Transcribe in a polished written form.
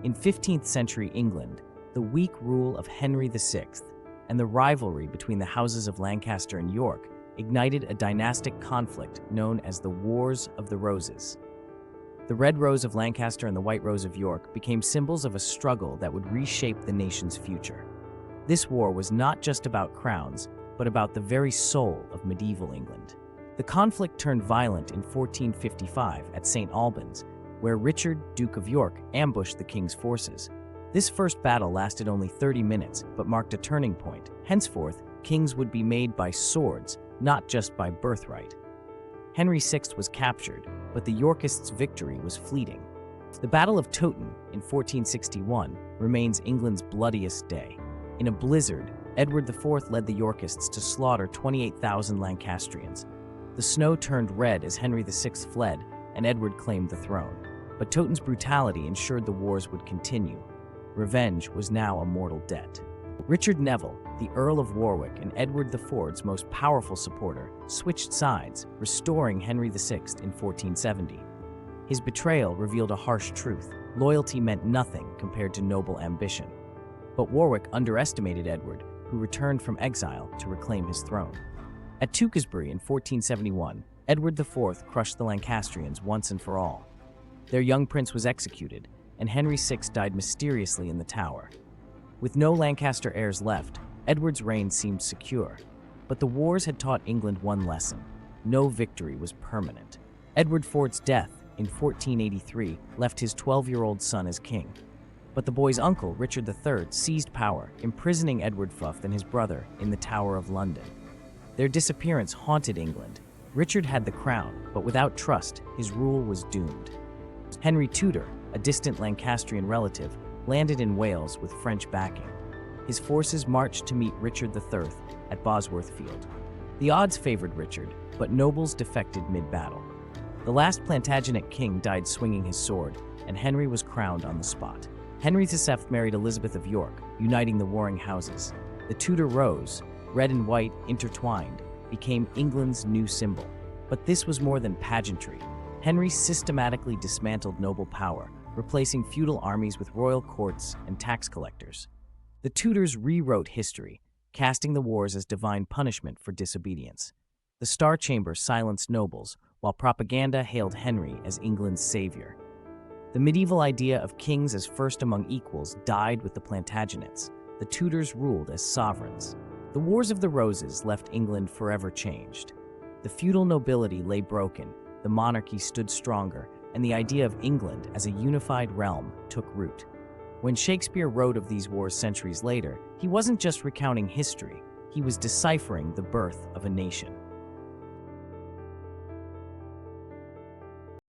In 15th century England, the weak rule of Henry VI and the rivalry between the houses of Lancaster and York ignited a dynastic conflict known as the Wars of the Roses. The Red Rose of Lancaster and the White Rose of York became symbols of a struggle that would reshape the nation's future. This war was not just about crowns, but about the very soul of medieval England. The conflict turned violent in 1455 at St. Albans, where Richard, Duke of York, ambushed the king's forces. This first battle lasted only 30 minutes, but marked a turning point. Henceforth, kings would be made by swords, not just by birthright. Henry VI was captured, but the Yorkists' victory was fleeting. The Battle of Towton in 1461 remains England's bloodiest day. In a blizzard, Edward IV led the Yorkists to slaughter 28,000 Lancastrians. The snow turned red as Henry VI fled, and Edward claimed the throne. But Towton's brutality ensured the wars would continue. Revenge was now a mortal debt. Richard Neville, the Earl of Warwick and Edward IV's most powerful supporter, switched sides, restoring Henry VI in 1470. His betrayal revealed a harsh truth: loyalty meant nothing compared to noble ambition. But Warwick underestimated Edward, who returned from exile to reclaim his throne. At Tewkesbury in 1471, Edward IV crushed the Lancastrians once and for all. Their young prince was executed, and Henry VI died mysteriously in the Tower. With no Lancaster heirs left, Edward's reign seemed secure. But the wars had taught England one lesson: no victory was permanent. Edward IV's death in 1483 left his 12-year-old son as king. But the boy's uncle, Richard III, seized power, imprisoning Edward V and his brother in the Tower of London. Their disappearance haunted England. Richard had the crown, but without trust, his rule was doomed. Henry Tudor, a distant Lancastrian relative, landed in Wales with French backing. His forces marched to meet Richard III at Bosworth Field. The odds favored Richard, but nobles defected mid-battle. The last Plantagenet king died swinging his sword, and Henry was crowned on the spot. Henry VI married Elizabeth of York, uniting the warring houses. The Tudor rose, red and white intertwined, became England's new symbol. But this was more than pageantry. Henry systematically dismantled noble power, replacing feudal armies with royal courts and tax collectors. The Tudors rewrote history, casting the wars as divine punishment for disobedience. The Star Chamber silenced nobles, while propaganda hailed Henry as England's savior. The medieval idea of kings as first among equals died with the Plantagenets. The Tudors ruled as sovereigns. The Wars of the Roses left England forever changed. The feudal nobility lay broken, the monarchy stood stronger, and the idea of England as a unified realm took root. When Shakespeare wrote of these wars centuries later, he wasn't just recounting history, he was deciphering the birth of a nation.